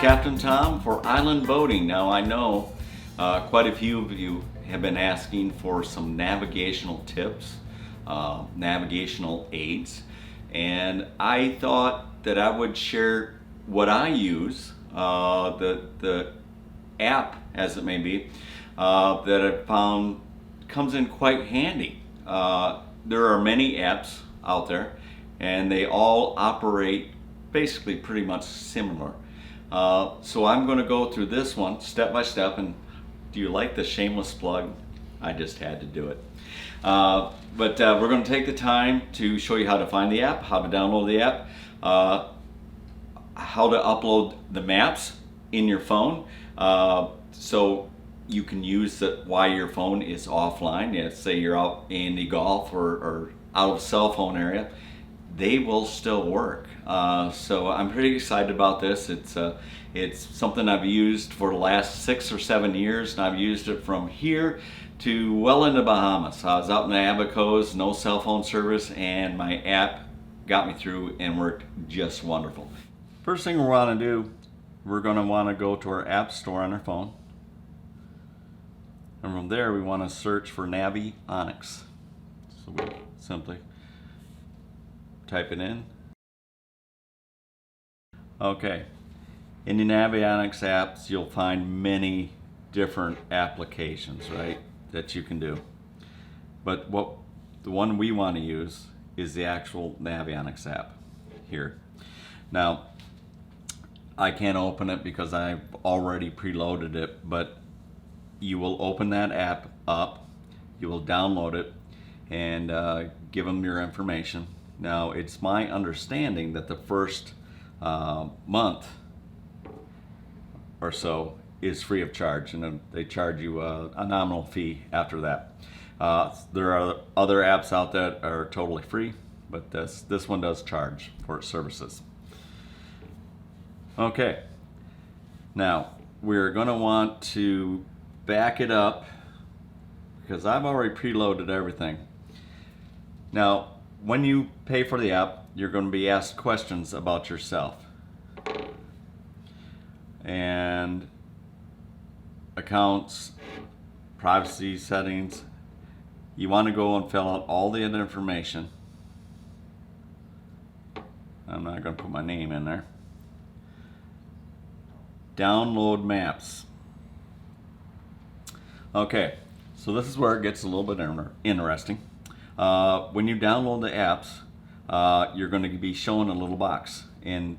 Captain Tom for Island Boating. Now I know quite a few of you have been asking for some navigational tips, navigational aids, and I thought that I would share what I use, the app as it may be, that I found comes in quite handy. There are many apps out there and they all operate basically pretty much similar. So I'm going to go through this one step by step, and do you like the shameless plug? I just had to do it. But we're going to take the time to show you how to find the app, how to download the app, how to upload the maps in your phone, so you can use it while your phone is offline. Yeah, say you're out in the Gulf or out of cell phone area, they will still work. So I'm pretty excited about this. It's something I've used for the last 6 or 7 years, and I've used it from here to well into Bahamas. I was out in the Abacos, no cell phone service, and my app got me through and worked just wonderful. First thing we want to do, we're going to want to go to our app store on our phone, and from there we want to search for Navionics. So we simply type it in. Okay, in the Navionics apps you'll find many different applications, right, that you can do. But the one we want to use is the actual Navionics app here. Now, I can't open it because I've already preloaded it, but you will open that app up, you will download it, and give them your information. Now, it's my understanding that the first month or so is free of charge, and then they charge you a nominal fee after that. There are other apps out there that are totally free, but this one does charge for its services. Okay, now we're going to want to back it up because I've already preloaded everything. Now, when you pay for the app, you're going to be asked questions about yourself and accounts, privacy settings. You want to go and fill out all the other information. I'm not going to put my name in there. Download maps. Okay, so this is where it gets a little bit interesting. When you download the apps, you're going to be shown a little box, and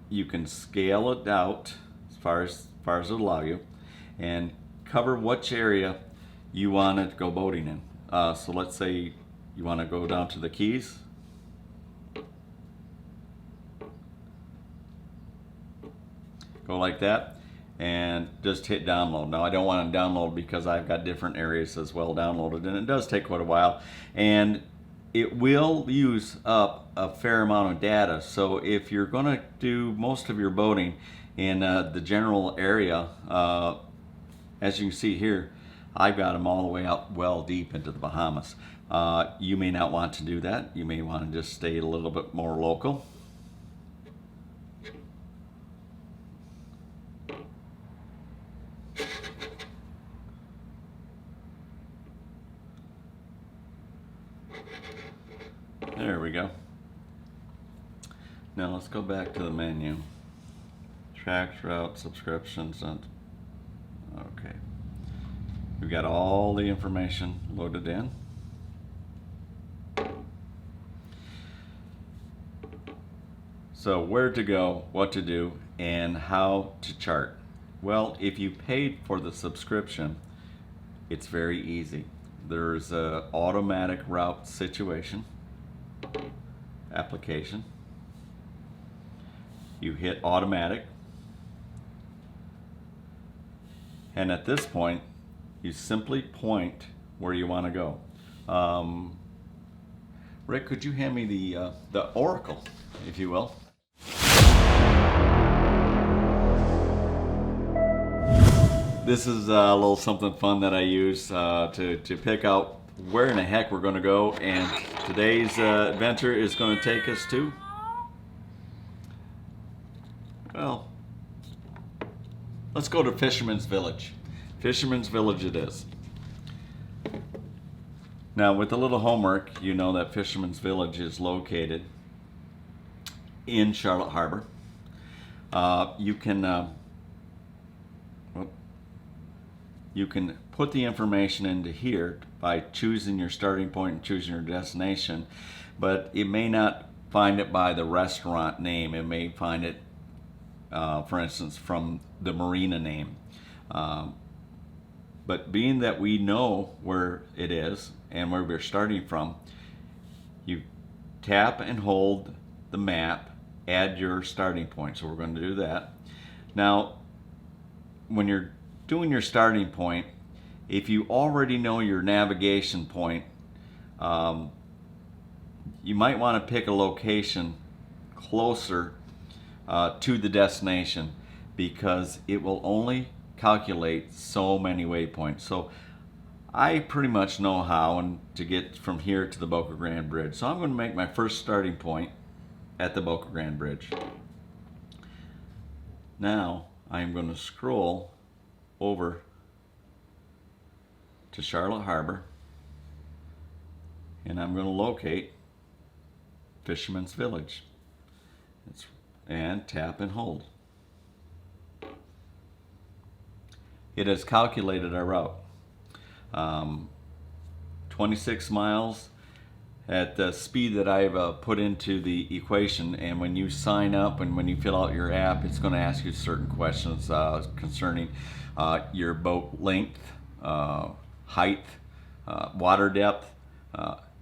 you can scale it out as far as it'll allow you, and cover which area you want it to go boating in. So let's say you want to go down to the Keys. Go like that and just hit download. Now I don't want to download because I've got different areas as well downloaded, and it does take quite a while, and it will use up a fair amount of data. So if you're going to do most of your boating in the general area, as you can see here, I've got them all the way out well deep into the Bahamas. You may not want to do that. You may want to just stay a little bit more local. There we go. Now let's go back to the menu. Tracks, route, subscriptions, and okay. We've got all the information loaded in. So where to go, what to do, and how to chart. Well, if you paid for the subscription, it's very easy. There's an automatic route situation application. You hit automatic, and at this point you simply point where you want to go. Rick, could you hand me the oracle, if you will? This is a little something fun that I use to pick out where in the heck we're going to go, and today's adventure is going to take us to, well, let's go to Fisherman's Village. Fisherman's Village it is. Now, with a little homework, you know that Fisherman's Village is located in Charlotte Harbor. You can put the information into here by choosing your starting point and choosing your destination, but it may not find it by the restaurant name. It may find it, for instance, from the marina name. But being that we know where it is and where we're starting from, you tap and hold the map, add your starting point. So we're going to do that. Now, when you're doing your starting point, if you already know your navigation point, you might want to pick a location closer to the destination, because it will only calculate so many waypoints. So I pretty much know how to get from here to the Boca Grande Bridge. So I'm going to make my first starting point at the Boca Grande Bridge. Now I'm going to scroll over to Charlotte Harbor, and I'm going to locate Fisherman's Village. And tap and hold. It has calculated our route. 26 miles at the speed that I've put into the equation, and when you sign up and when you fill out your app, it's going to ask you certain questions concerning your boat length, height, water depth,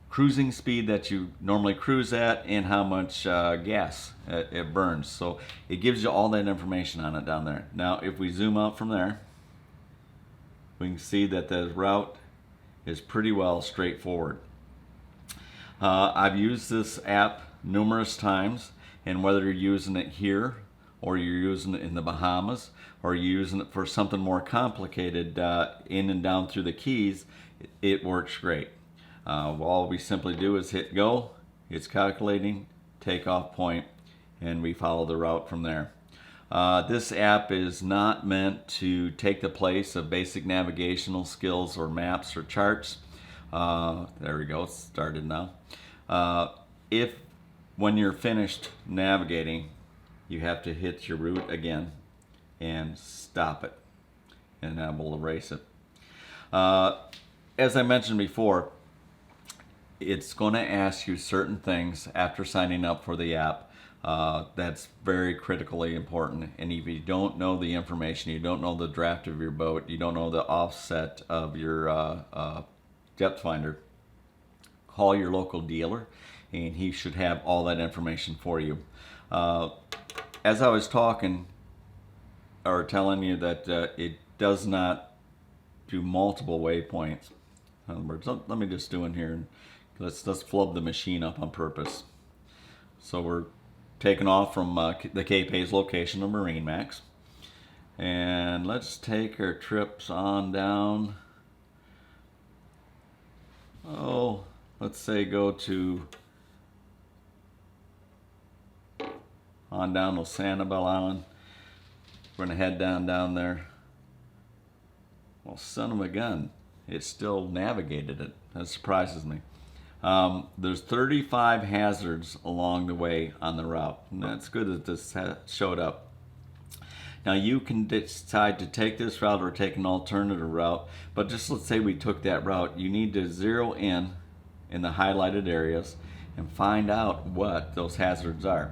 cruising speed that you normally cruise at, and how much gas it burns. So it gives you all that information on it down there. Now if we zoom out from there, we can see that the route is pretty well straightforward. I've used this app numerous times, and whether you're using it here or you're using it in the Bahamas or you're using it for something more complicated in and down through the Keys, it works great. All we simply do is hit go, it's calculating, takeoff point, and we follow the route from there. This app is not meant to take the place of basic navigational skills or maps or charts. There we go, it's started now. If when you're finished navigating, you have to hit your route again and stop it, and that will erase it. As I mentioned before, it's going to ask you certain things after signing up for the app. That's very critically important, and if you don't know the information, you don't know the draft of your boat, you don't know the offset of your depth finder, call your local dealer and he should have all that information for you. As I was talking or telling you that it does not do multiple waypoints. In other words, let me just do in here and let's flub the machine up on purpose. So we're taking off from the Cape Hayes location of Marine Max, and let's take our trips on down. Oh, let's say go to on down to Sanibel Island. We're gonna head down there. Well, son of a gun, it still navigated it. That surprises me. There's 35 hazards along the way on the route, and that's good that this showed up. Now you can decide to take this route or take an alternative route, but just let's say we took that route. You need to zero in the highlighted areas and find out what those hazards are.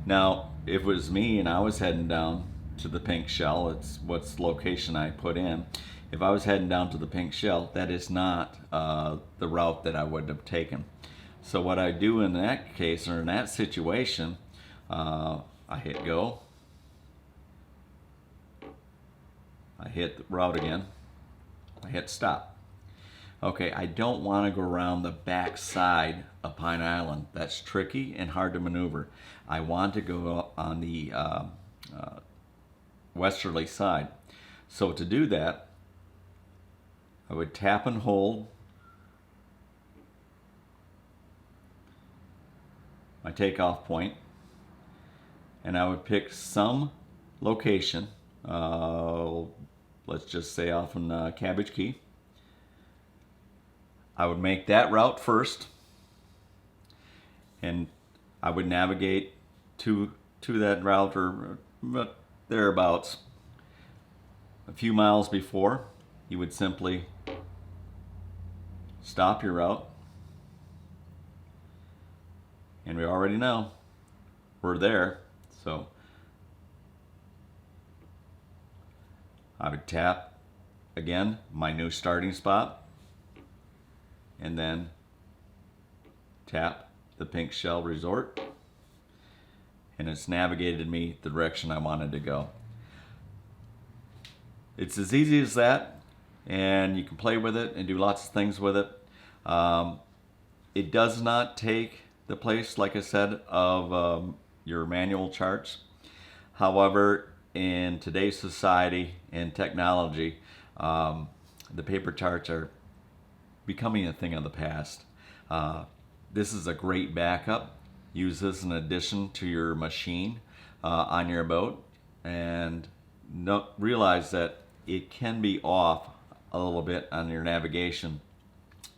Now, if it was me and I was heading down to the Pink Shell, it's what's location I put in. If I was heading down to the Pink Shell, that is not the route that I would have taken. So what I do in that case, or in that situation, I hit go, I hit the route again, I hit stop. Okay, I don't want to go around the back side of Pine Island. That's tricky and hard to maneuver. I want to go on the westerly side. So to do that, I would tap and hold my takeoff point, and I would pick some location let's just say off in Cabbage Key. I would make that route first, and I would navigate to that route or thereabouts. A few miles before, you would simply stop your route, and we already know we're there, so I would tap again my new starting spot, and then tap the Pink Shell Resort, and it's navigated me the direction I wanted to go. It's as easy as that, and you can play with it and do lots of things with it. It does not take the place, like I said, of your manual charts. However, in today's society and technology, the paper charts are becoming a thing of the past. This is a great backup. Use this in addition to your machine on your boat, and realize that it can be off a little bit on your navigation.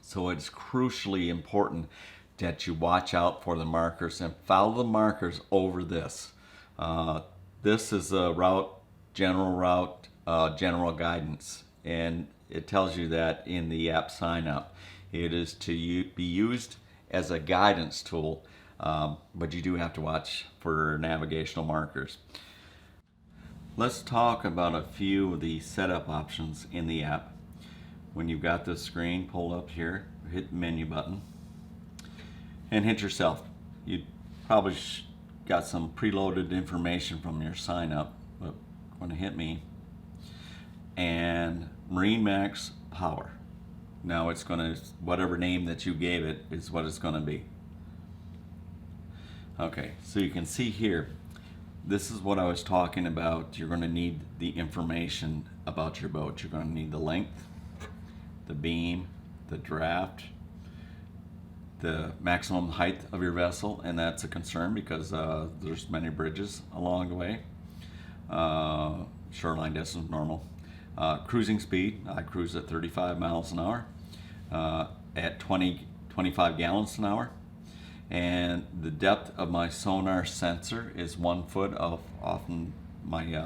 So it's crucially important that you watch out for the markers and follow the markers over this. This is a general guidance, and it tells you that in the app sign up. It is to be used as a guidance tool, but you do have to watch for navigational markers. Let's talk about a few of the setup options in the app. When you've got this screen pulled up here, hit the menu button and hit yourself. You probably got some preloaded information from your sign up, but I'm going to hit me, and MarineMax Power. Now it's going to, whatever name that you gave it is what it's going to be. Okay, so you can see here, this is what I was talking about. You're going to need the information about your boat. You're going to need the length, the beam, the draft, the maximum height of your vessel, and that's a concern because there's many bridges along the way. Shoreline distance, normal. Cruising speed, I cruise at 35 miles an hour at 25 gallons an hour. And the depth of my sonar sensor is 1 foot off my,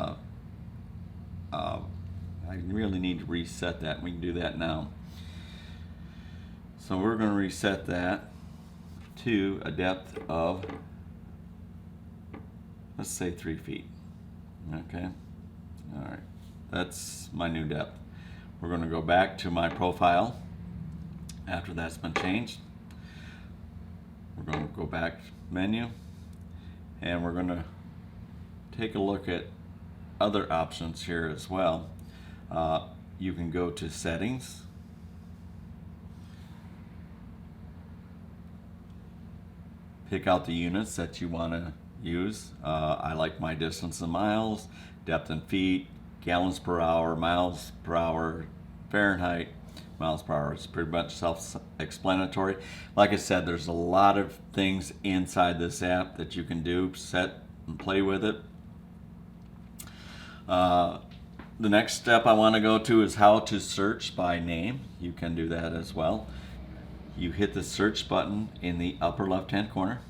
I really need to reset that. We can do that now. So we're going to reset that to a depth of, let's say 3 feet. Okay, all right, that's my new depth. We're going to go back to my profile after that's been changed. We're going to go back menu, and we're going to take a look at other options here as well. You can go to settings, pick out the units that you want to use. I like my distance in miles, depth in feet, gallons per hour, miles per hour, Fahrenheit, miles per hour. It's pretty much self-explanatory. Like I said, there's a lot of things inside this app that you can do, set and play with it. The next step I want to go to is how to search by name. You can do that as well. You hit the search button in the upper left-hand corner.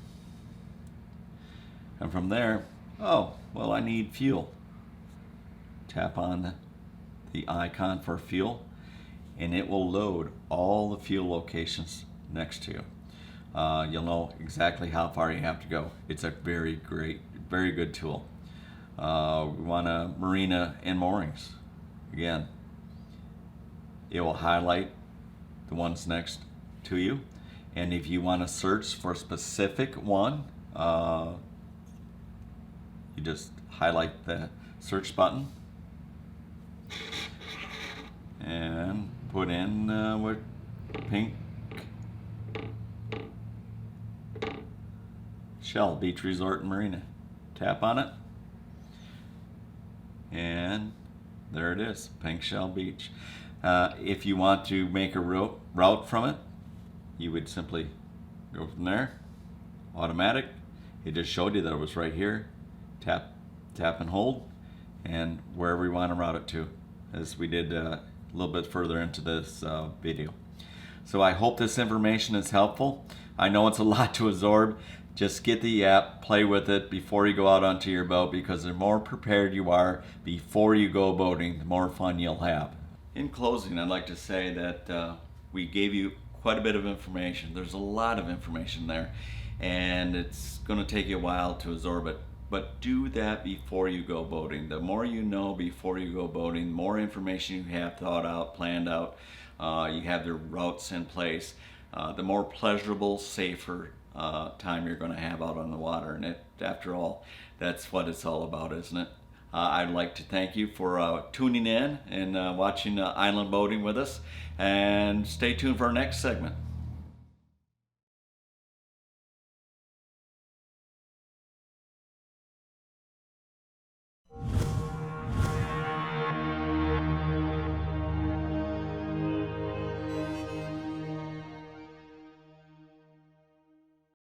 And from there, oh, well, I need fuel. Tap on the icon for fuel, and it will load all the fuel locations next to you. You'll know exactly how far you have to go. It's a very good tool. We want a marina and moorings. Again, it will highlight the ones next to you, and if you want to search for a specific one, you just highlight the search button and put in what Pink Shell Beach Resort and Marina. Tap on it, and there it is, Pink Shell Beach. If you want to make a route from it, you would simply go from there, automatic. It just showed you that it was right here. Tap and hold, and wherever you want to route it to, as we did a little bit further into this video. So I hope this information is helpful. I know it's a lot to absorb. Just get the app, play with it before you go out onto your boat, because the more prepared you are before you go boating, the more fun you'll have. In closing, I'd like to say that we gave you quite a bit of information. There's a lot of information there, and it's going to take you a while to absorb it. But do that before you go boating. The more you know before you go boating, the more information you have thought out, planned out, you have the routes in place, the more pleasurable, safer time you're going to have out on the water. And after all, that's what it's all about, isn't it? I'd like to thank you for tuning in and watching Island Boating with us. And stay tuned for our next segment.